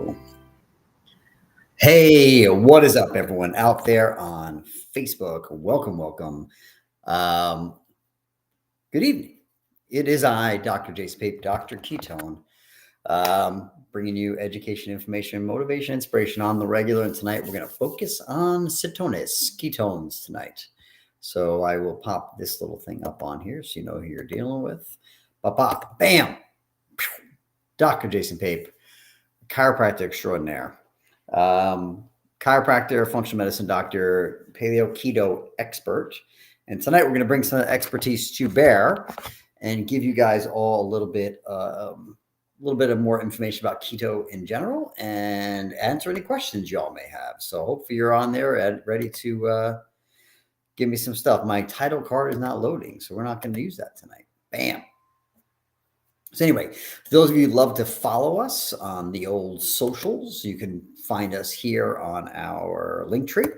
Cool. Hey, what is up, everyone out there on Facebook? Welcome. Um, Good evening. It is I, Dr. Jason Pape, Dr. Ketone, bringing you education, information, motivation, inspiration on the regular. And tonight we're going to focus on ketones tonight. So I will pop this little thing up on here so you know who you're dealing with. Pop, bam. Dr. Jason Pape, chiropractor extraordinaire. Chiropractor, functional medicine doctor, paleo keto expert. And tonight we're going to bring some expertise to bear and give you guys all a little bit of more information about keto in general and answer any questions y'all may have. So hopefully you're on there and ready to give me some stuff. My title card is not loading, so we're not going to use that tonight. Bam. So anyway, for those of you who love to follow us on the old socials, you can find us here on our link tree.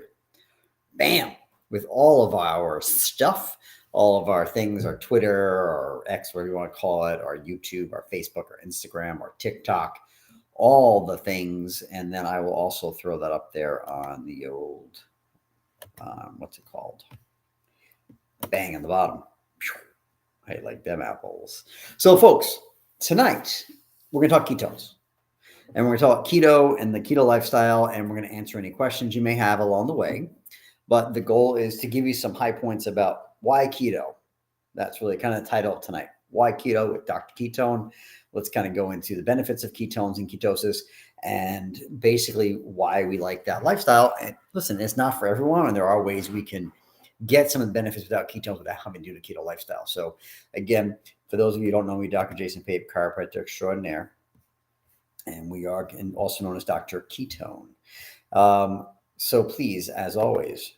Bam! With all of our stuff, all of our things, our Twitter, or X, whatever you want to call it, our YouTube, our Facebook, our Instagram, our TikTok, all the things. And then I will also throw that up there on the old, what's it called? Bang on the bottom. I like them apples. So, folks, tonight we're going to talk ketones. And we're going to talk keto and the keto lifestyle, and we're going to answer any questions you may have along the way. But the goal is to give you some high points about why keto. That's really kind of the title tonight. Why keto with Dr. Ketone. Let's kind of go into the benefits of ketones and ketosis and basically why we like that lifestyle. And listen, it's not for everyone, and there are ways we can get some of the benefits without ketones without having to do the keto lifestyle. So again, for those of you who don't know me, Dr. Jason Pape, chiropractor extraordinaire, and we are also known as Dr. Ketone. So please, as always,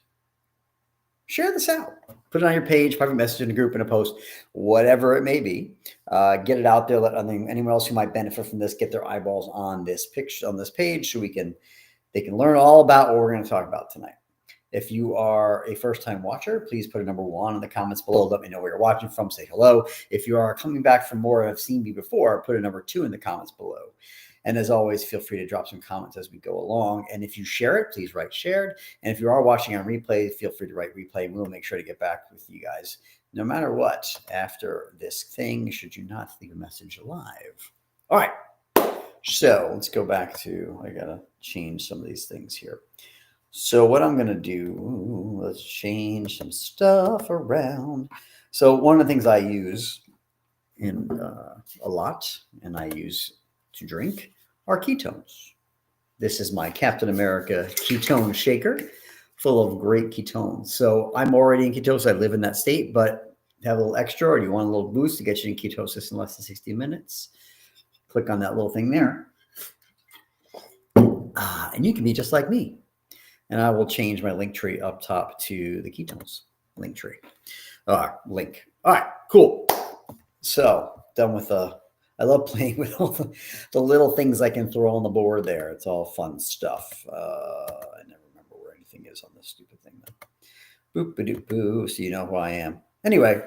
share this out. Put it on your page, private message in a group, in a post, whatever it may be. Get it out there. Let anyone else who might benefit from this get their eyeballs on this picture, on this page, so they can learn all about what we're going to talk about tonight. If you are a first-time watcher, please put a number 1 in the comments below. Let me know where you're watching from. Say hello. If you are coming back for more and have seen me before, put a number 2 in the comments below. And as always, feel free to drop some comments as we go along. And if you share it, please write shared. And if you are watching on replay, feel free to write replay. And we'll make sure to get back with you guys no matter what after this thing, should you not leave a message live. All right. So let's go back to, I got to change some of these things here. So what I'm going to do, let's change some stuff around. So one of the things I use in a lot, and I use to drink, are ketones. This is my Captain America ketone shaker full of great ketones. So I'm already in ketosis. I live in that state, but have a little extra, or you want a little boost to get you in ketosis in less than 60 minutes, click on that little thing there. And you can be just like me. And I will change my link tree up top to the ketones link tree. Link. All right, cool. So done with I love playing with all the little things I can throw on the board there. It's all fun stuff. I never remember where anything is on this stupid thing. Boop-a-doop-boo. So you know who I am. Anyway,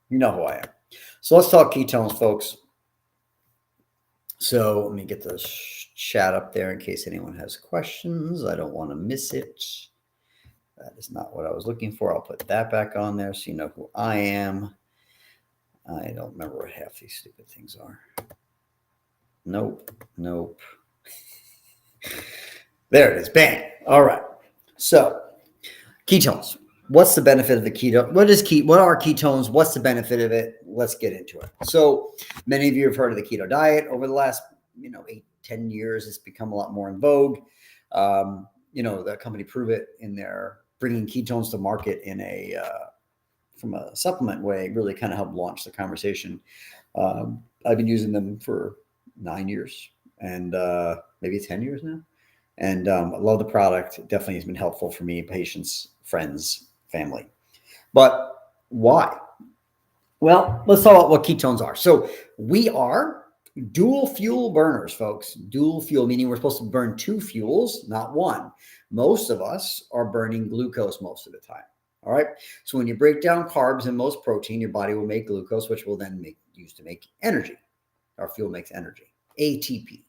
you know who I am. So let's talk ketones, folks. So let me get the chat up there in case anyone has questions. I don't want to miss it. That is not what I was looking for. I'll put that back on there so you know who I am. I don't remember what half these stupid things are. Nope. There it is. Bang. All right. So ketones. What's the benefit of the keto? What are ketones? What's the benefit of it? Let's get into it. So many of you have heard of the keto diet. Over the last 8-10 years, it's become a lot more in vogue. The company Prove It, in their bringing ketones to market in from a supplement way, really kind of helped launch the conversation. I've been using them for 9 years and maybe 10 years now. And I love the product. It definitely has been helpful for me, patients, friends, family. But why? Well, let's talk about what ketones are. So we are dual fuel burners, folks. Dual fuel, meaning we're supposed to burn 2 fuels, not 1. Most of us are burning glucose most of the time. All right. So when you break down carbs and most protein, your body will make glucose, which will then use to make energy. Our fuel makes energy, ATP.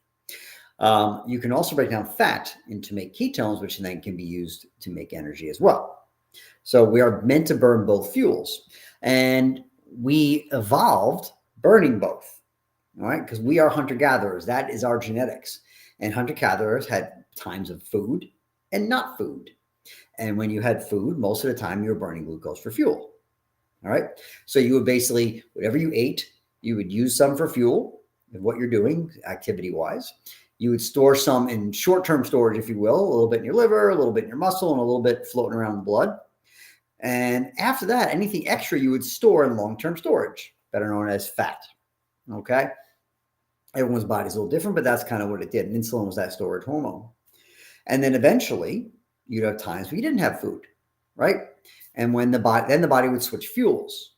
You can also break down fat into make ketones, which then can be used to make energy as well. So we are meant to burn both fuels. And we evolved burning both, all right? Because we are hunter-gatherers. That is our genetics. And hunter-gatherers had times of food and not food. And when you had food, most of the time you were burning glucose for fuel. All right. So you would basically, whatever you ate, you would use some for fuel of what you're doing activity-wise. You would store some in short-term storage, if you will, a little bit in your liver, a little bit in your muscle, and a little bit floating around in the blood. And after that, anything extra you would store in long-term storage, better known as fat. Okay. Everyone's body's a little different, but that's kind of what it did. And insulin was that storage hormone. And then eventually you'd have times where you didn't have food, right? And when the body would switch fuels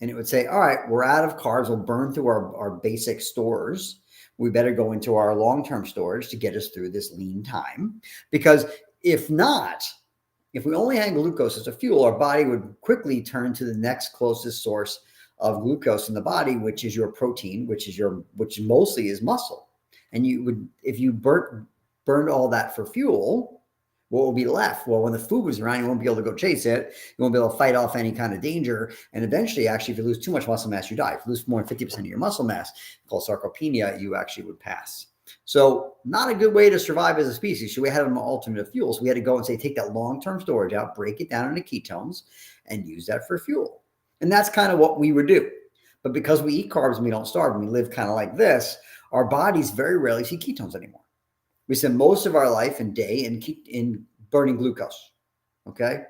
and it would say, all right, we're out of carbs. We'll burn through our basic stores. We better go into our long-term storage to get us through this lean time. Because if not, if we only had glucose as a fuel, our body would quickly turn to the next closest source of glucose in the body, which is your protein, which mostly is muscle. And you would, if you burned all that for fuel, what will be left? Well, when the food was around, you won't be able to go chase it. You won't be able to fight off any kind of danger. And eventually, actually, if you lose too much muscle mass, you die. If you lose more than 50% of your muscle mass, called sarcopenia, you actually would pass. So not a good way to survive as a species. So we had an alternative fuels. We had to go and say, take that long-term storage out, break it down into ketones, and use that for fuel. And that's kind of what we would do. But because we eat carbs and we don't starve and we live kind of like this, our bodies very rarely see ketones anymore. We spend most of our life and day in burning glucose, okay?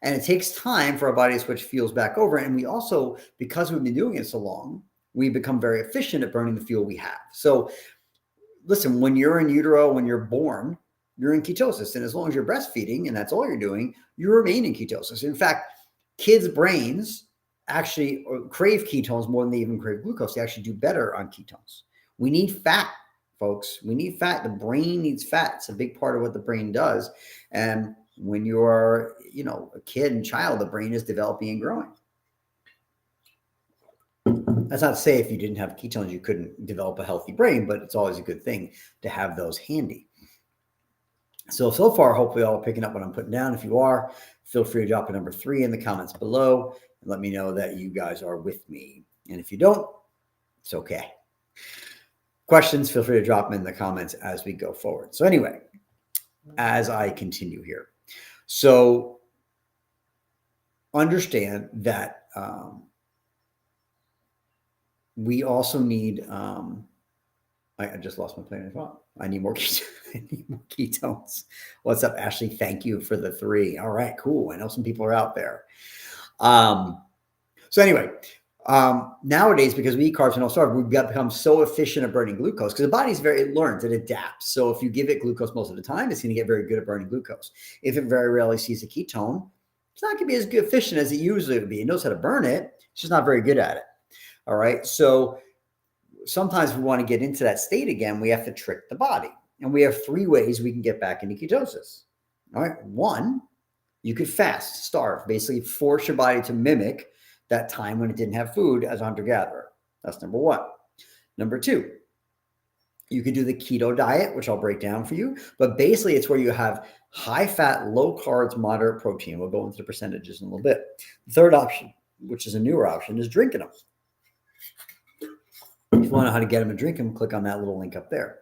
And it takes time for our body to switch fuels back over. And we also, because we've been doing it so long, we become very efficient at burning the fuel we have. So listen, when you're in utero, when you're born, you're in ketosis. And as long as you're breastfeeding and that's all you're doing, you remain in ketosis. In fact, kids' brains actually crave ketones more than they even crave glucose. They actually do better on ketones. We need fat. Folks, we need fat. The brain needs fat. It's a big part of what the brain does. And when you're, a kid and child, the brain is developing and growing. That's not to say if you didn't have ketones, you couldn't develop a healthy brain, but it's always a good thing to have those handy. So far, hopefully all picking up what I'm putting down. If you are, feel free to drop a number 3 in the comments below and let me know that you guys are with me. And if you don't, it's okay. Questions, feel free to drop them in the comments as we go forward. So anyway, as I continue here. So understand that we also need, I just lost my train of thought. I need more ketones. What's up, Ashley? Thank you for the 3. All right, cool. I know some people are out there. So anyway, nowadays, because we eat carbs and don't starve, we've become so efficient at burning glucose because the body's it learns, it adapts. So if you give it glucose most of the time, it's going to get very good at burning glucose. If it very rarely sees a ketone, it's not going to be as good efficient as it usually would be. It knows how to burn it. It's just not very good at it. All right. So sometimes we want to get into that state again. We have to trick the body. And we have 3 ways we can get back into ketosis. All right. 1, you could fast, starve, basically force your body to mimic that time when it didn't have food as a hunter-gatherer. That's number 1. Number 2, you could do the keto diet, which I'll break down for you. But basically, it's where you have high fat, low carbs, moderate protein. We'll go into the percentages in a little bit. The third option, which is a newer option, is drinking them. If you want to know how to get them and drink them, click on that little link up there.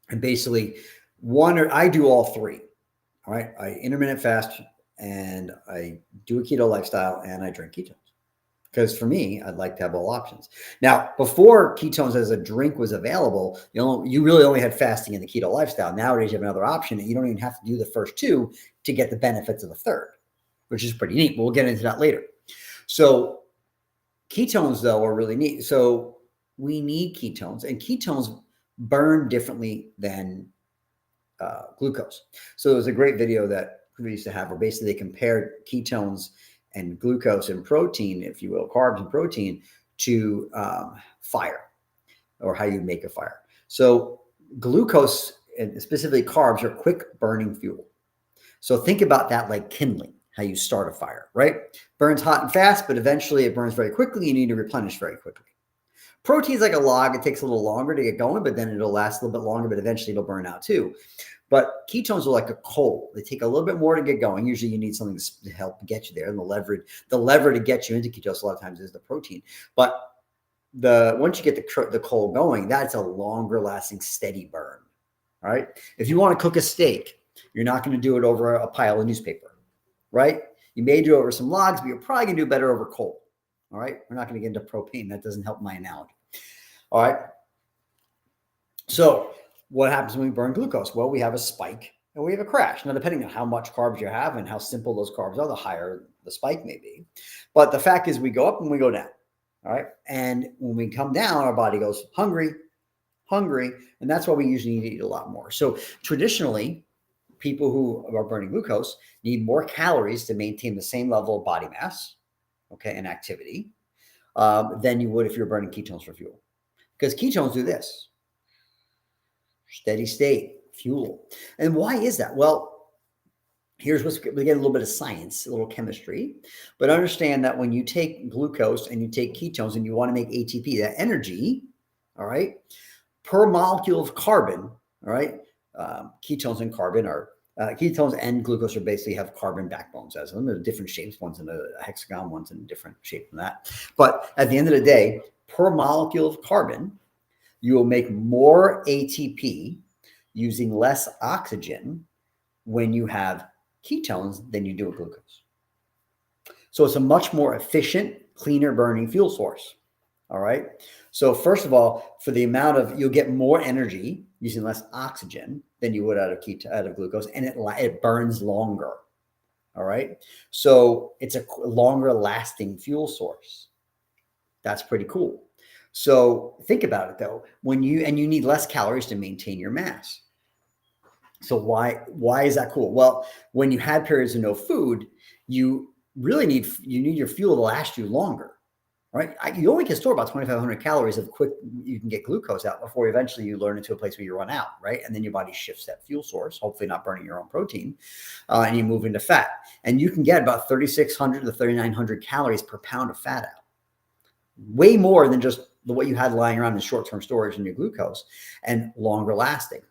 And basically, I do all 3. All right. I intermittent fast and I do a keto lifestyle and I drink ketones. Because for me, I'd like to have all options. Now, before ketones as a drink was available, you really only had fasting in the keto lifestyle. Nowadays, you have another option and you don't even have to do the first 2 to get the benefits of the third, which is pretty neat. But we'll get into that later. So ketones, though, are really neat. So we need ketones, and ketones burn differently than glucose. So there was a great video that we used to have where basically they compared ketones and glucose and protein, if you will, carbs and protein, to fire, or how you make a fire. So glucose and specifically carbs are quick burning fuel. So think about that like kindling, how you start a fire, right? Burns hot and fast, but eventually it burns very quickly. You need to replenish very quickly. Protein's like a log. It takes a little longer to get going, but then it'll last a little bit longer, but eventually it'll burn out too. But ketones are like a coal. They take a little bit more to get going. Usually you need something to help get you there. And the lever to get you into ketosis a lot of times is the protein. But once you get the coal going, that's a longer lasting, steady burn. All right. If you want to cook a steak, you're not going to do it over a pile of newspaper, right? You may do it over some logs, but you're probably going to do better over coal. All right. We're not going to get into propane. That doesn't help my analogy. All right. So what happens when we burn glucose? Well, we have a spike and we have a crash. Now, depending on how much carbs you have and how simple those carbs are, the higher the spike may be. But the fact is we go up and we go down. All right. And when we come down, our body goes hungry. And that's why we usually need to eat a lot more. So traditionally, people who are burning glucose need more calories to maintain the same level of body mass, okay, and activity than you would if you're burning ketones for fuel. Because ketones do this. Steady state, fuel. And why is that? Well, here's we get a little bit of science, a little chemistry, but understand that when you take glucose and you take ketones and you want to make ATP, that energy, all right, per molecule of carbon, all right, ketones and carbon are, ketones and glucose are basically have carbon backbones as them. They're different shapes. One's in a hexagon, one's in a different shape than that. But at the end of the day, per molecule of carbon, you will make more ATP using less oxygen when you have ketones than you do with glucose. So it's a much more efficient, cleaner burning fuel source. All right. So first of all, for the amount of, you'll get more energy using less oxygen than you would out of glucose, and it burns longer. All right. So it's a longer lasting fuel source. That's pretty cool. So think about it though, you need less calories to maintain your mass. So why is that cool? Well, when you had periods of no food, you really need your fuel to last you longer, right? You only can store about 2,500 calories you can get glucose out before eventually you learn into a place where you run out, right? And then your body shifts that fuel source, hopefully not burning your own protein, and you move into fat. And you can get about 3,600 to 3,900 calories per pound of fat out. Way more than just what you had lying around in short-term storage in your glucose, and longer lasting.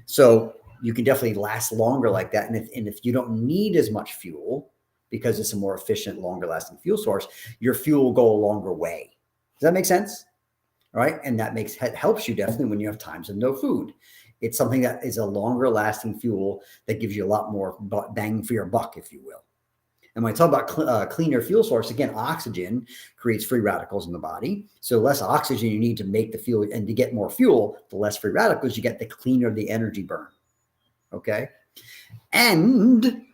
So you can definitely last longer like that. And if you don't need as much fuel because it's a more efficient, longer lasting fuel source, your fuel will go a longer way. Does that make sense? All right. And that helps you definitely when you have times of no food. It's something that is a longer lasting fuel that gives you a lot more bang for your buck, if you will. And when I talk about cleaner fuel source, again, oxygen creates free radicals in the body. So less oxygen you need to make the fuel, and to get more fuel, the less free radicals you get, the cleaner the energy burn. Okay. And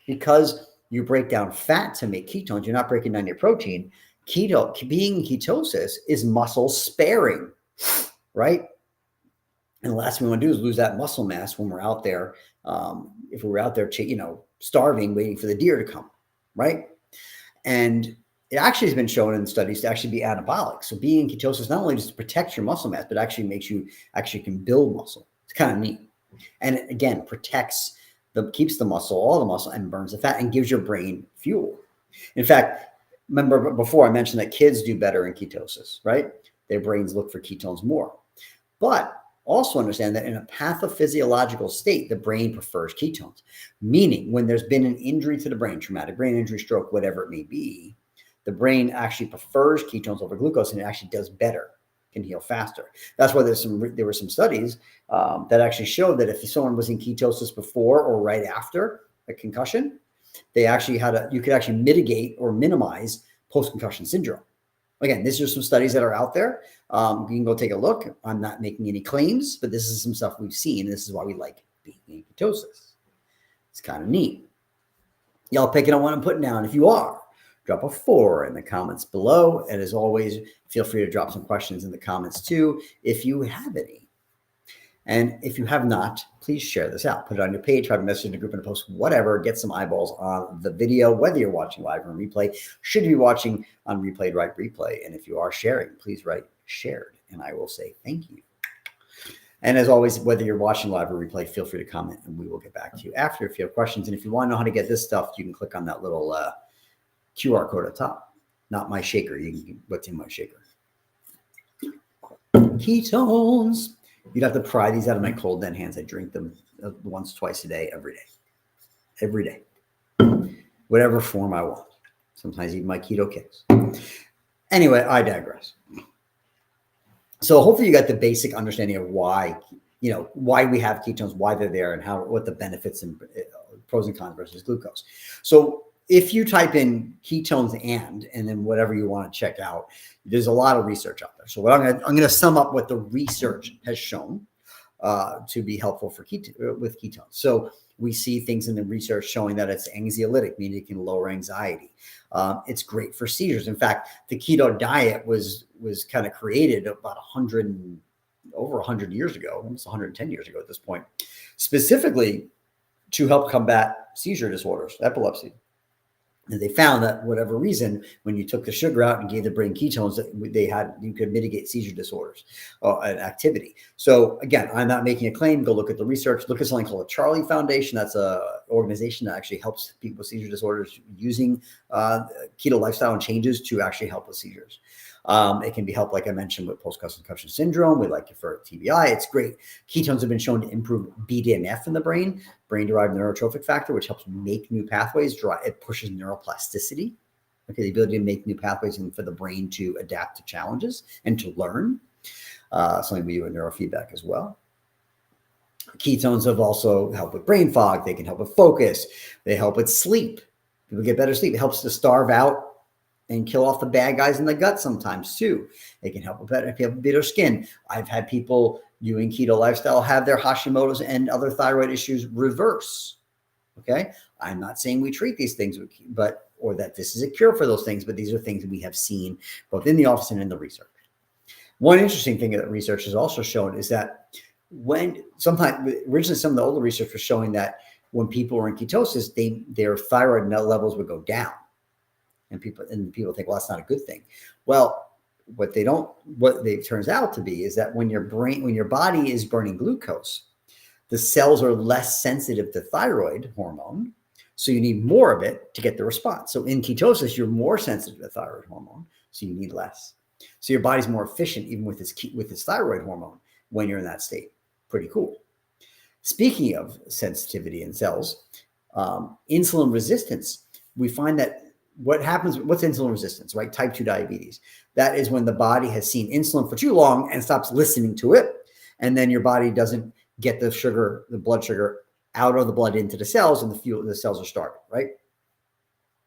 because you break down fat to make ketones, you're not breaking down your protein. Being in ketosis is muscle sparing, right? And the last thing we want to do is lose that muscle mass when we're out there. If we were out there, starving, waiting for the deer to come, right? And it actually has been shown in studies to actually be anabolic. So being in ketosis not only just protects your muscle mass, but actually makes you can build muscle. It's kind of neat. And again, keeps the muscle, all the muscle, and burns the fat and gives your brain fuel. In fact, remember before I mentioned that kids do better in ketosis, right? Their brains look for ketones more. But also understand that in a pathophysiological state, the brain prefers ketones, meaning when there's been an injury to the brain, traumatic brain injury, stroke, whatever it may be, the brain actually prefers ketones over glucose, and it actually does better, can heal faster. That's why there were some studies that actually showed that if someone was in ketosis before or right after a concussion, you could actually mitigate or minimize post-concussion syndrome. Again, these are some studies that are out there. You can go take a look. I'm not making any claims, but this is some stuff we've seen. This is why we like being in ketosis. It's kind of neat. Y'all picking on what I'm putting down? If you are, drop a 4 in the comments below. And as always, feel free to drop some questions in the comments too, if you have any. And if you have not, please share this out. Put it on your page, try to message in the group, and post whatever. Get some eyeballs on the video, whether you're watching live or on replay. Should you be watching on replay, write replay. And if you are sharing, please write shared, and I will say thank you. And as always, whether you're watching live or replay, feel free to comment, and we will get back to you after if you have questions. And if you want to know how to get this stuff, you can click on that little QR code at top. Not my shaker. You can what's in my shaker. Ketones. You'd have to pry these out of my cold dead hands. I drink them once, twice a day, every day. Every day. Whatever form I want. Sometimes even my keto kicks. Anyway, I digress. So hopefully you got the basic understanding of why we have ketones, why they're there, and what the benefits and pros and cons versus glucose. So if you type in ketones and then whatever you want to check out, there's a lot of research out there. So what I'm going to sum up what the research has shown to be helpful for with ketones. So we see things in the research showing that it's anxiolytic, meaning it can lower anxiety. It's great for seizures. In fact, the keto diet was kind of created about over 100 years ago, almost 110 years ago at this point, specifically to help combat seizure disorders, epilepsy. And they found that whatever reason, when you took the sugar out and gave the brain ketones, you could mitigate seizure disorders and activity. So again, I'm not making a claim. Go look at the research. Look at something called the Charlie Foundation. That's an organization that actually helps people with seizure disorders using keto lifestyle and changes to actually help with seizures. It can be helped, like I mentioned, with post-concussion syndrome. We like it for TBI. It's great. Ketones have been shown to improve BDNF in the brain-derived neurotrophic factor, which helps make new pathways. It pushes neuroplasticity, the ability to make new pathways and for the brain to adapt to challenges and to learn. Something we do in neurofeedback as well. Ketones have also helped with brain fog. They can help with focus. They help with sleep. People get better sleep. It helps to starve out and kill off the bad guys in the gut sometimes too. It can help with better if you have bitter skin. I've had people doing keto lifestyle have their Hashimoto's and other thyroid issues reverse. Okay. I'm not saying we treat these things, or that this is a cure for those things, but these are things that we have seen both in the office and in the research. One interesting thing that research has also shown is that originally some of the older research was showing that when people were in ketosis, their thyroid levels would go down. And people think, well, that's not a good thing. Well, what it turns out to be is that when your body is burning glucose, the cells are less sensitive to thyroid hormone. So you need more of it to get the response. So in ketosis, you're more sensitive to thyroid hormone. So you need less. So your body's more efficient even with its thyroid hormone when you're in that state. Pretty cool. Speaking of sensitivity in cells, insulin resistance, we find that what's insulin resistance, right? Type 2 diabetes. That is when the body has seen insulin for too long and stops listening to it. And then your body doesn't get the blood sugar out of the blood into the cells, and the cells are starving, right?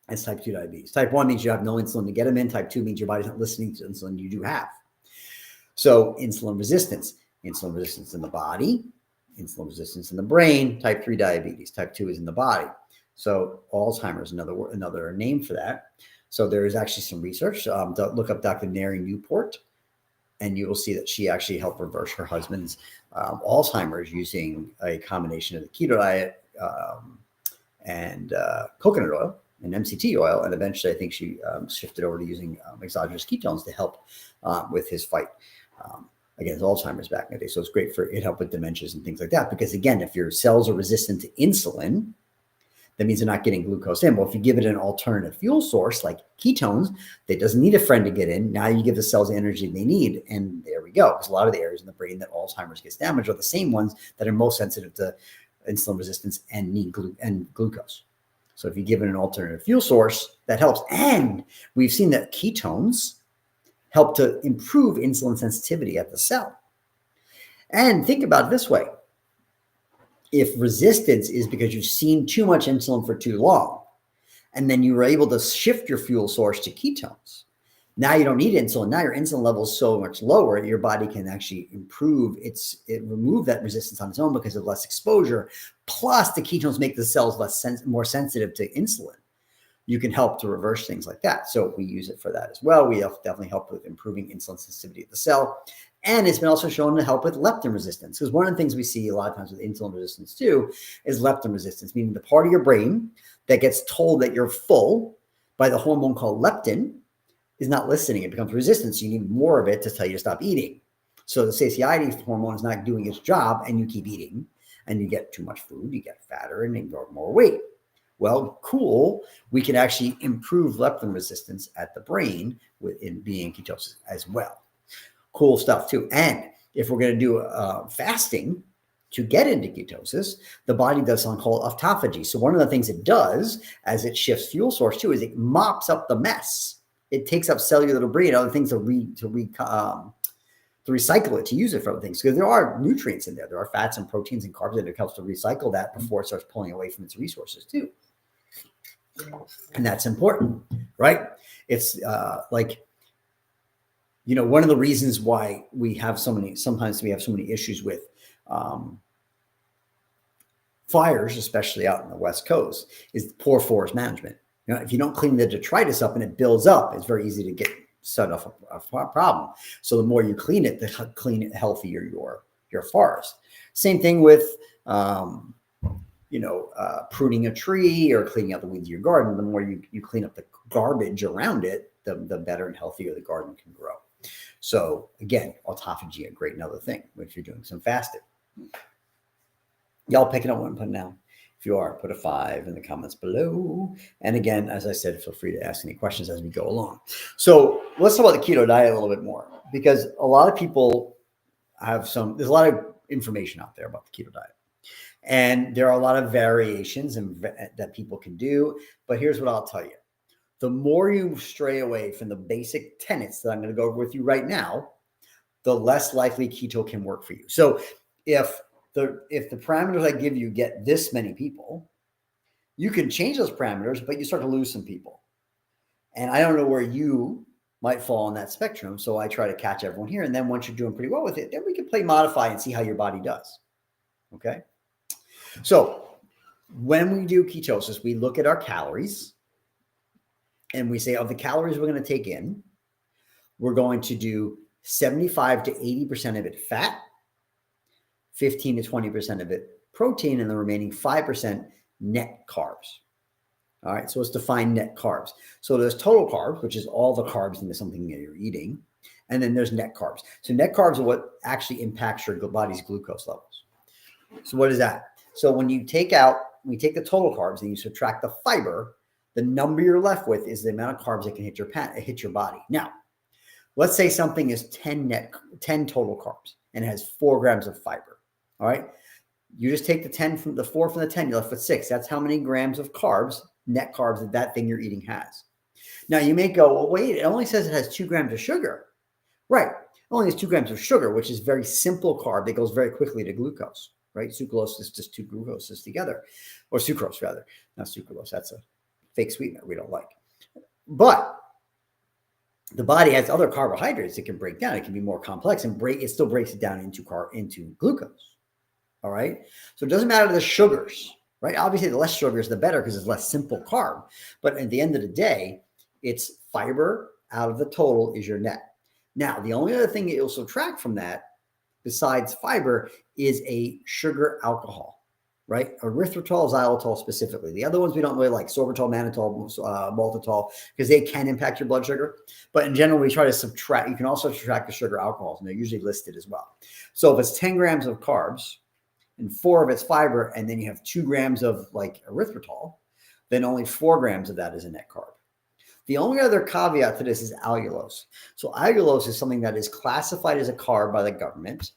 That's type 2 diabetes. Type 1 means you have no insulin to get them in. Type 2 means your body's not listening to insulin you do have. So insulin resistance in the body, insulin resistance in the brain, type 3 diabetes. Type 2 is in the body. So Alzheimer's, another name for that. So there is actually some research. Look up Dr. Mary Newport, and you will see that she actually helped reverse her husband's Alzheimer's using a combination of the keto diet and coconut oil and MCT oil. And eventually, I think she shifted over to using exogenous ketones to help with his fight against Alzheimer's back in the day. So it's great it helped with dementias and things like that. Because again, if your cells are resistant to insulin, that means they're not getting glucose in. Well, if you give it an alternative fuel source like ketones, that doesn't need a friend to get in. Now you give the cells the energy they need. And there we go. Because a lot of the areas in the brain that Alzheimer's gets damaged are the same ones that are most sensitive to insulin resistance and need glucose. So if you give it an alternative fuel source, that helps. And we've seen that ketones help to improve insulin sensitivity at the cell. And think about it this way. If resistance is because you've seen too much insulin for too long, and then you were able to shift your fuel source to ketones, now you don't need insulin. Now your insulin level is so much lower, your body can actually remove that resistance on its own because of less exposure. Plus, the ketones make the cells more sensitive to insulin. You can help to reverse things like that. So we use it for that as well. We definitely help with improving insulin sensitivity of the cell. And it's been also shown to help with leptin resistance. Because one of the things we see a lot of times with insulin resistance too is leptin resistance, meaning the part of your brain that gets told that you're full by the hormone called leptin is not listening. It becomes resistant. So you need more of it to tell you to stop eating. So the satiety hormone is not doing its job and you keep eating and you get too much food, you get fatter and you grow more weight. Well, cool. We can actually improve leptin resistance at the brain in being ketosis as well. cool stuff too. And if we're going to do fasting to get into ketosis, the body does something called autophagy. So one of the things it does as it shifts fuel source too is it mops up the mess. It takes up cellular debris and other things to recycle it, to use it for other things. Because there are nutrients in there. There are fats and proteins and carbs, and it helps to recycle that before it starts pulling away from its resources too. And that's important, right? It's one of the reasons why sometimes we have so many issues with fires, especially out in the West Coast, is poor forest management. If you don't clean the detritus up and it builds up, it's very easy to get set off a problem. So the more you clean it, the healthier your forest. Same thing with pruning a tree or cleaning out the weeds of your garden. The more you clean up the garbage around it, the better and healthier the garden can grow. So again, autophagy, a great another thing if you're doing some fasting. Y'all picking up what I'm putting down? If you are, put a 5 in the comments below. And again, as I said, feel free to ask any questions as we go along. So let's talk about the keto diet a little bit more, because a lot of people there's a lot of information out there about the keto diet. And there are a lot of variations that people can do. But here's what I'll tell you. The more you stray away from the basic tenets that I'm going to go over with you right now, the less likely keto can work for you. So if the parameters I give you get this many people, you can change those parameters, but you start to lose some people. And I don't know where you might fall on that spectrum. So I try to catch everyone here. And then once you're doing pretty well with it, then we can play modify and see how your body does. Okay. So when we do ketosis, we look at our calories and we say of the calories we're going to take in, we're going to do 75 to 80% of it fat, 15 to 20% of it protein, and the remaining 5% net carbs. All right, so let's define net carbs. So there's total carbs, which is all the carbs into something that you're eating, and then there's net carbs. So net carbs are what actually impacts your body's glucose levels. So what is that? So when you take the total carbs and you subtract the fiber, the number you're left with is the amount of carbs that can hit your body. Now, let's say something is 10 total carbs and it has 4 grams of fiber. All right. You just take the 4 from the 10, you're left with 6. That's how many grams of carbs, net carbs, that thing you're eating has. Now you may go, well, wait, it only says it has 2 grams of sugar. Right. It only has 2 grams of sugar, which is very simple carb that goes very quickly to glucose, right? Sucralose is just 2 glucoses together, or sucrose rather, not sucralose. That's a fake sweetener we don't like. But the body has other carbohydrates it can break down. It can be more complex and it still breaks it down into glucose. All right. So it doesn't matter the sugars, right? Obviously, the less sugars, the better, because it's less simple carb. But at the end of the day, it's fiber out of the total is your net. Now, the only other thing that you'll subtract from that, besides fiber, is a sugar alcohol, right? Erythritol, xylitol specifically. The other ones we don't really like, sorbitol, mannitol, maltitol, because they can impact your blood sugar. But in general, we try to subtract. You can also subtract the sugar alcohols, and they're usually listed as well. So if it's 10 grams of carbs and 4 of its fiber, and then you have 2 grams of like erythritol, then only 4 grams of that is a net carb. The only other caveat to this is allulose. So allulose is something that is classified as a carb by the government,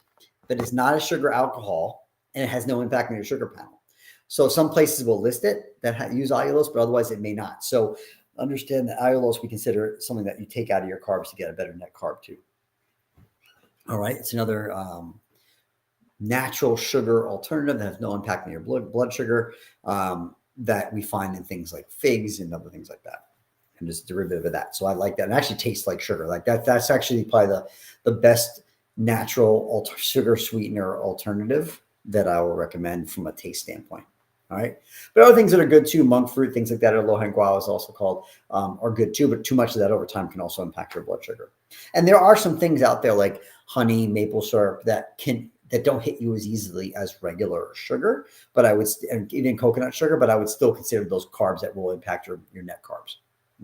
but it's not a sugar alcohol, and it has no impact on your sugar panel. So some places will list it that use allulose, but otherwise it may not. So understand that allulose we consider something that you take out of your carbs to get a better net carb too. All right, it's another natural sugar alternative that has no impact on your blood sugar that we find in things like figs and other things like that, and just derivative of that. So I like that. It actually tastes like sugar. Like that's actually probably the best natural sugar sweetener alternative that I will recommend from a taste standpoint. All right. But other things that are good too, monk fruit, things like that, or lohan guava is also called, are good too. But too much of that over time can also impact your blood sugar. And there are some things out there like honey, maple syrup that don't hit you as easily as regular sugar, but and even coconut sugar, but I would still consider those carbs that will impact your net carbs.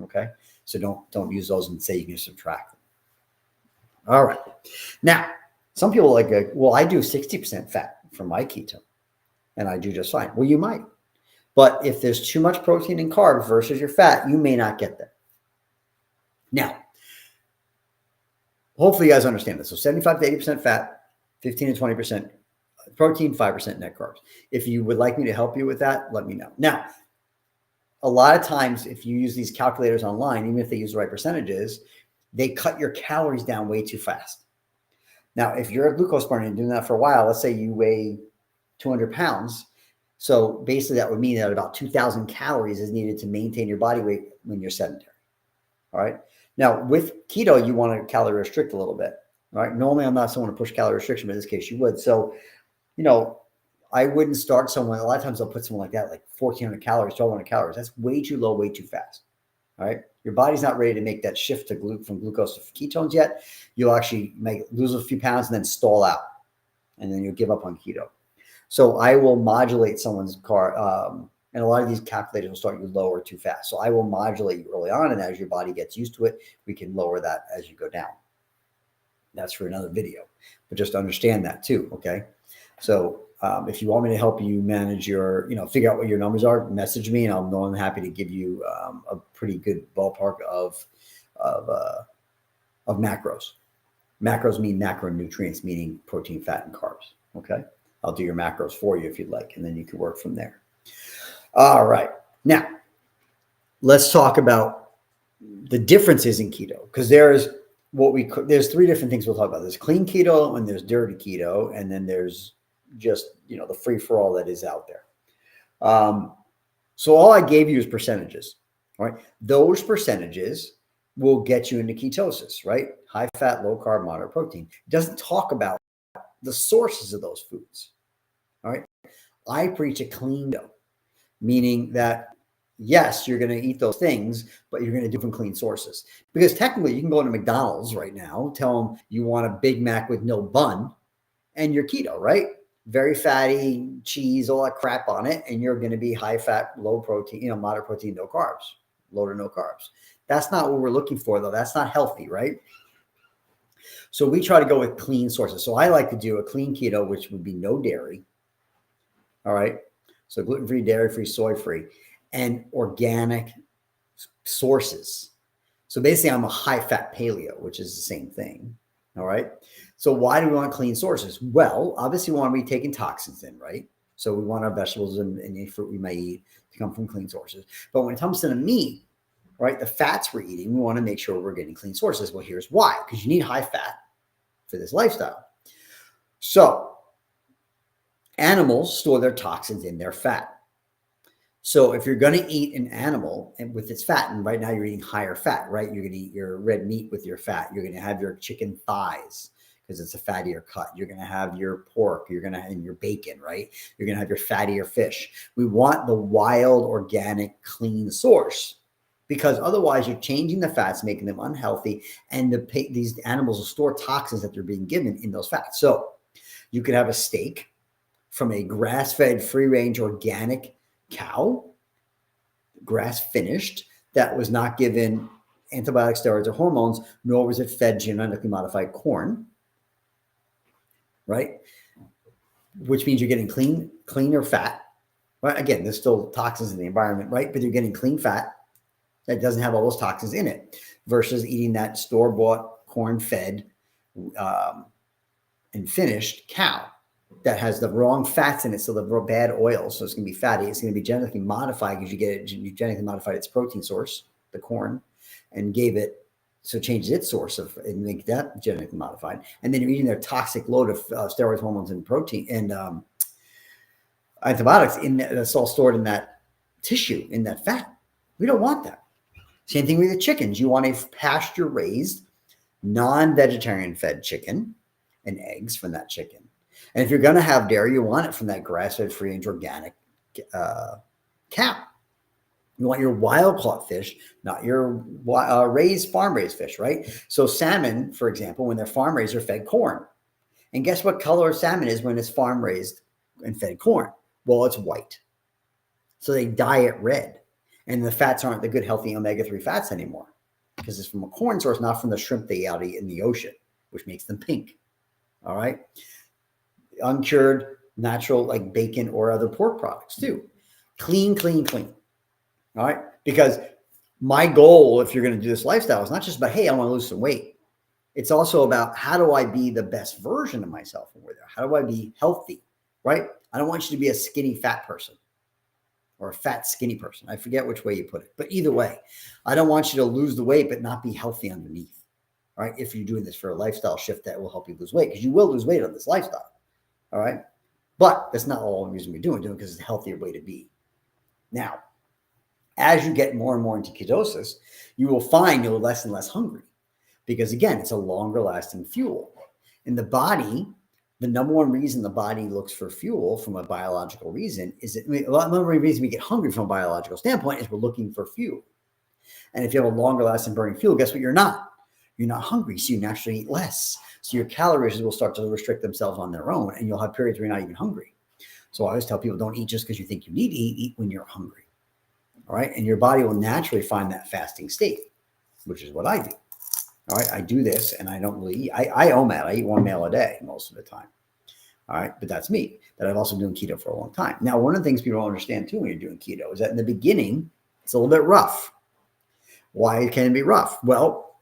Okay. So don't use those and say you can subtract them. All right. Now, some people like, well, I do 60% fat for my keto and I do just fine. Well, you might, but if there's too much protein and carbs versus your fat, you may not get that. Now, hopefully you guys understand this. So 75 to 80% fat, 15 to 20% protein, 5% net carbs. If you would like me to help you with that, let me know. Now, a lot of times, if you use these calculators online, even if they use the right percentages, they cut your calories down way too fast. Now, if you're a glucose burner and doing that for a while, let's say you weigh 200 pounds. So basically that would mean that about 2,000 calories is needed to maintain your body weight when you're sedentary. All right. Now with keto, you want to calorie restrict a little bit. All right. Normally I'm not someone to push calorie restriction, but in this case you would. So, I wouldn't start someone. A lot of times I'll put someone like that, like 1,400 calories, 1,200 calories. That's way too low, way too fast. All right. Your body's not ready to make that shift to from glucose to ketones yet. You'll actually lose a few pounds and then stall out. And then you'll give up on keto. So I will modulate someone's and a lot of these calculators will start you lower too fast. So I will modulate you early on, and as your body gets used to it, we can lower that as you go down. That's for another video, but just understand that too, okay? So if you want me to help you manage your, figure out what your numbers are, message me, and I'm more than happy to give you a pretty good ballpark of macros. Macros mean macronutrients, meaning protein, fat, and carbs, okay? I'll do your macros for you if you'd like, and then you can work from there. All right. Now, let's talk about the differences in keto, because there's three different things we'll talk about. There's clean keto, and there's dirty keto, and then there's just, the free-for-all that is out there. So all I gave you is percentages, all right? Those percentages will get you into ketosis, right? High fat, low carb, moderate protein. It doesn't talk about the sources of those foods. All right. I preach a clean keto, meaning that yes, you're going to eat those things, but you're going to do from clean sources. Because technically you can go to McDonald's right now, tell them you want a Big Mac with no bun, and you're keto, right? Very fatty, cheese, all that crap on it. And you're going to be high fat, low protein, moderate protein, no carbs, low to no carbs. That's not what we're looking for though. That's not healthy, right? So we try to go with clean sources. So I like to do a clean keto, which would be no dairy. All right. So gluten-free, dairy-free, soy-free, and organic sources. So basically I'm a high-fat paleo, which is the same thing. All right. So why do we want clean sources? Well, obviously we want to be taking toxins in, right? So we want our vegetables and any fruit we may eat to come from clean sources. But when it comes to the meat, right, the fats we're eating, we want to make sure we're getting clean sources. Well, here's why. Because you need high fat for this lifestyle. So animals store their toxins in their fat. So if you're going to eat an animal and with its fat, and right now you're eating higher fat, right? You're going to eat your red meat with your fat. You're going to have your chicken thighs because it's a fattier cut. You're going to have your pork. You're going to have your bacon, right? You're going to have your fattier fish. We want the wild, organic, clean source, because otherwise you're changing the fats, making them unhealthy, and these animals will store toxins that they're being given in those fats. So you could have a steak from a grass-fed, free-range, organic cow, grass-finished, that was not given antibiotics, steroids, or hormones, nor was it fed genetically modified corn, right? Which means you're getting cleaner fat. Right? Again, there's still toxins in the environment, right? But you're getting clean fat that doesn't have all those toxins in it, versus eating that store-bought, corn-fed, and finished cow that has the wrong fats in it, so the bad oil. So it's going to be fatty. It's going to be genetically modified because you genetically modified its protein source, the corn, and changed its source and make that genetically modified. And then you're eating their toxic load of steroids, hormones, and protein and antibiotics that's all stored in that tissue, in that fat. We don't want that. Same thing with the chickens. You want a pasture-raised, non-vegetarian fed chicken and eggs from that chicken. And if you're going to have dairy, you want it from that grass-fed, free-range, organic cow. You want your wild-caught fish, not your farm-raised fish, right? So salmon, for example, when they're farm-raised, are fed corn. And guess what color salmon is when it's farm-raised and fed corn? Well, it's white. So they dye it red. And the fats aren't the good, healthy omega-3 fats anymore because it's from a corn source, not from the shrimp they eat in the ocean, which makes them pink. All right. Uncured, natural, like bacon or other pork products too. Clean. All right. Because my goal, if you're going to do this lifestyle, is not just about, hey, I want to lose some weight. It's also about how do I be the best version of myself when we're there? How do I be healthy, right? I don't want you to be a skinny fat person or a fat skinny person. I forget which way you put it, but either way, I don't want you to lose the weight but not be healthy underneath, right? If you're doing this for a lifestyle shift that will help you lose weight, because you will lose weight on this lifestyle, all right? But that's not all the reason we're doing it because it's a healthier way to be. Now, as you get more and more into ketosis, you will find you're less and less hungry because, again, it's a longer lasting fuel. In the body, the number one reason the body looks for fuel from a biological reason is that a lot of the reason we get hungry from a biological standpoint is we're looking for fuel. And if you have a longer lasting burning fuel, guess what? You're not hungry. So you naturally eat less. So your calories will start to restrict themselves on their own, and you'll have periods where you're not even hungry. So I always tell people, don't eat just because you think you need to eat when you're hungry. All right. And your body will naturally find that fasting state, which is what I do. All right. I do this and I don't really eat. I OMAD. I eat one meal a day most of the time. All right. But that's me. But I've also been doing keto for a long time. Now, one of the things people don't understand too when you're doing keto is that in the beginning, it's a little bit rough. Why can it be rough? Well,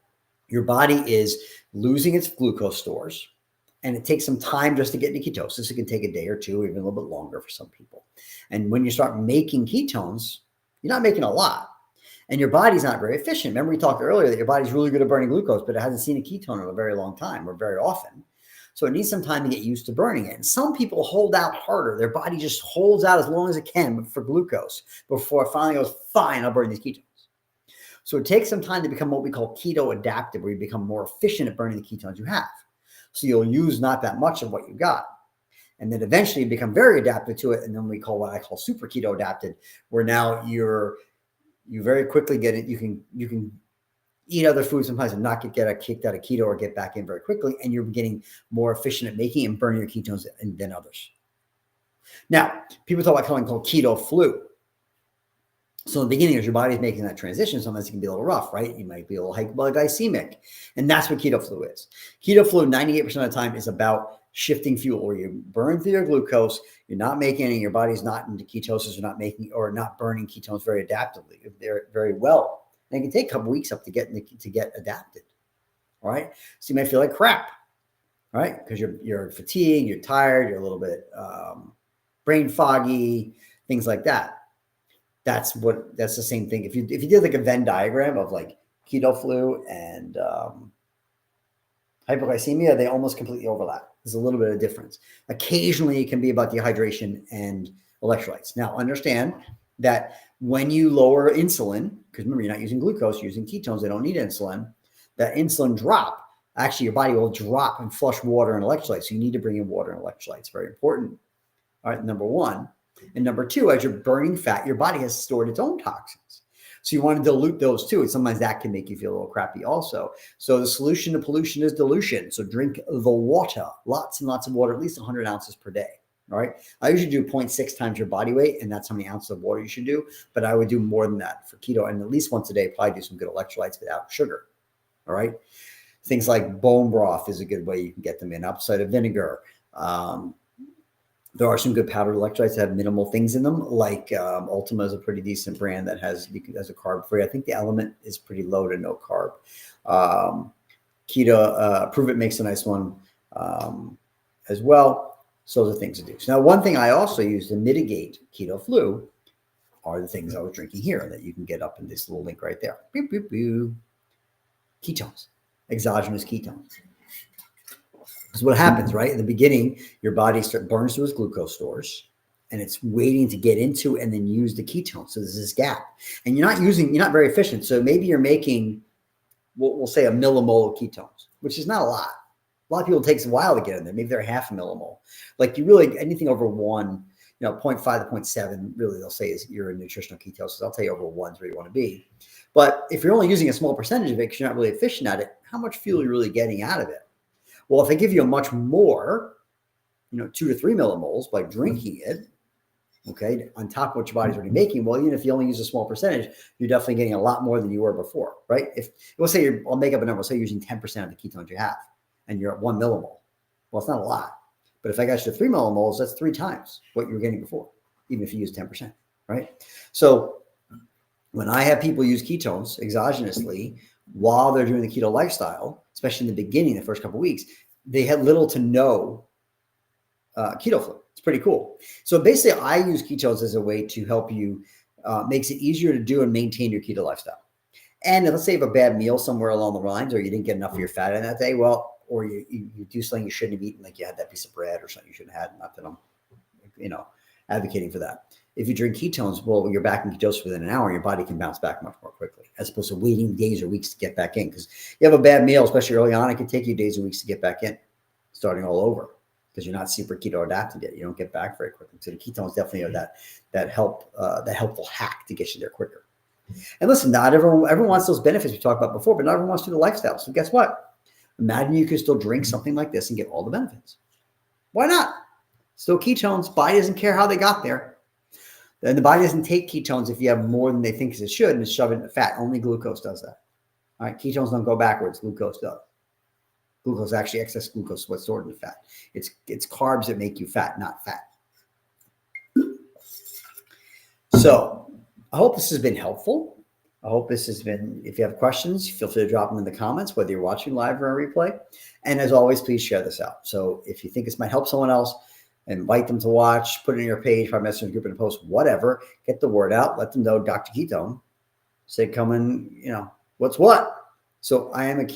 your body is losing its glucose stores. And it takes some time just to get into ketosis. It can take a day or two, even a little bit longer for some people. And when you start making ketones, you're not making a lot. And your body's not very efficient. Remember we talked earlier that your body's really good at burning glucose, but it hasn't seen a ketone in a very long time or very often. So it needs some time to get used to burning it. And some people hold out harder. Their body just holds out as long as it can for glucose before it finally goes, fine, I'll burn these ketones. So it takes some time to become what we call keto adaptive, where you become more efficient at burning the ketones you have. So you'll use not that much of what you got. And then eventually you become very adapted to it. And then we call what I call super keto adapted, where now you very quickly get it. You can eat other foods sometimes and not get kicked out of keto or get back in very quickly. And you're getting more efficient at making and burning your ketones than others. Now, people talk about something called keto flu. So in the beginning, as your body's making that transition, sometimes it can be a little rough, right? You might be a little hypoglycemic. And that's what keto flu is. Keto flu, 98% of the time, is about shifting fuel, where you burn through your glucose, you're not making any, your body's not into ketosis, you're not making or not burning ketones very adaptively, they're very well. And it can take a couple weeks up to get adapted. All right. So you might feel like crap, right? Because you're fatigued, you're tired, you're a little bit brain foggy, things like that. That's the same thing. If you did like a Venn diagram of like keto flu and hypoglycemia, they almost completely overlap. There's a little bit of difference. Occasionally it can be about dehydration and electrolytes. Now understand that when you lower insulin, because remember, you're not using glucose, you're using ketones, they don't need insulin, that insulin drop, actually your body will drop and flush water and electrolytes. So you need to bring in water and electrolytes. Very important. All right, number one. And number two, as you're burning fat, your body has stored its own toxins. So you want to dilute those too. And sometimes that can make you feel a little crappy also. So the solution to pollution is dilution. So drink the water, lots and lots of water, at least 100 ounces per day. All right. I usually do 0.6 times your body weight, and that's how many ounces of water you should do. But I would do more than that for keto, and at least once a day, probably do some good electrolytes without sugar. All right. Things like bone broth is a good way you can get them in. Apple cider vinegar. There are some good powdered electrolytes that have minimal things in them, like Ultima is a pretty decent brand that has a carb free. I think the Element is pretty low to no carb. Keto, Prove It makes a nice one as well. So those are things to do. So now one thing I also use to mitigate keto flu are the things I was drinking here that you can get up in this little link right there. Boop, boop, boop. Ketones, exogenous ketones. Because what happens, right? In the beginning, your body burns through its glucose stores, and it's waiting to get into and then use the ketones. So there's this gap, and you're not very efficient. So maybe you're making, we'll say, a millimole of ketones, which is not a lot. A lot of people, it takes a while to get in there. Maybe they're half a millimole. Like you really, anything over 1, 0.5 to 0.7, really they'll say is you're in nutritional ketosis. I'll tell you over 1 is where you want to be. But if you're only using a small percentage of it because you're not really efficient at it, how much fuel are you really getting out of it? Well, if I give you a much more, 2 to 3 millimoles by drinking it, okay, on top of what your body's already making, well, even if you only use a small percentage, you're definitely getting a lot more than you were before, right? If we'll say I'll make up a number, say you're using 10% of the ketones you have, and you're at 1 millimole. Well, it's not a lot, but if I got you to 3 millimoles, that's 3 times what you were getting before, even if you use 10%, right? So when I have people use ketones exogenously while they're doing the keto lifestyle, especially in the beginning, the first couple of weeks, they had little to no keto flu. It's pretty cool. So basically, I use ketones as a way to help you, makes it easier to do and maintain your keto lifestyle. And let's say you have a bad meal somewhere along the lines, or you didn't get enough of your fat in that day, well, or you do something you shouldn't have eaten, like you had that piece of bread or something you shouldn't have had. Not that I'm, advocating for that. If you drink ketones, well, you're back in ketosis within an hour, and your body can bounce back much more quickly, as opposed to waiting days or weeks to get back in. Because you have a bad meal, especially early on, it can take you days or weeks to get back in, starting all over, because you're not super keto adapted yet. You don't get back very quickly. So the ketones definitely are that helpful hack to get you there quicker. And listen, not everyone wants those benefits we talked about before, but not everyone wants to do the lifestyle. So guess what? Imagine you could still drink something like this and get all the benefits. Why not? Still ketones. Body doesn't care how they got there. And the body doesn't take ketones if you have more than they think it should and shove it in the fat. Only glucose does that. All right, ketones don't go backwards. Glucose does. Glucose, actually excess glucose is what's stored in the fat. It's carbs that make you fat, not fat. So I hope this has been helpful. I hope this has been, if you have questions, feel free to drop them in the comments, whether you're watching live or on replay. And as always, please share this out. So if you think this might help someone else, invite them to watch, put it in your page, private message group, in a post, whatever. Get the word out. Let them know Dr. Ketone. Say, come in, what's what? So I am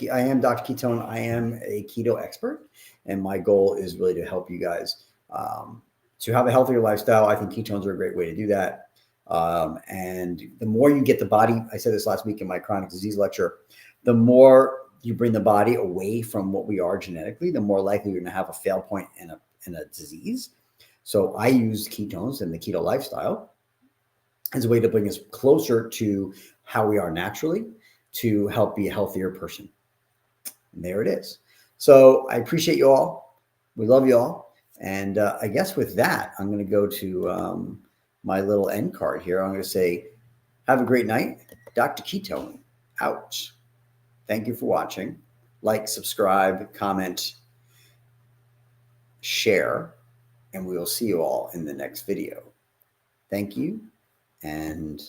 Dr. Ketone. I am a keto expert. And my goal is really to help you guys to have a healthier lifestyle. I think ketones are a great way to do that. And the more you get the body, I said this last week in my chronic disease lecture, the more you bring the body away from what we are genetically, the more likely you're going to have a fail point in a disease. So I use ketones and the keto lifestyle as a way to bring us closer to how we are naturally to help be a healthier person. And there it is. So I appreciate you all. We love you all. And I guess with that, I'm going to go to my little end card here. I'm going to say, have a great night. Dr. Ketone out. Thank you for watching. Like, subscribe, comment, share, and we will see you all in the next video. Thank you, and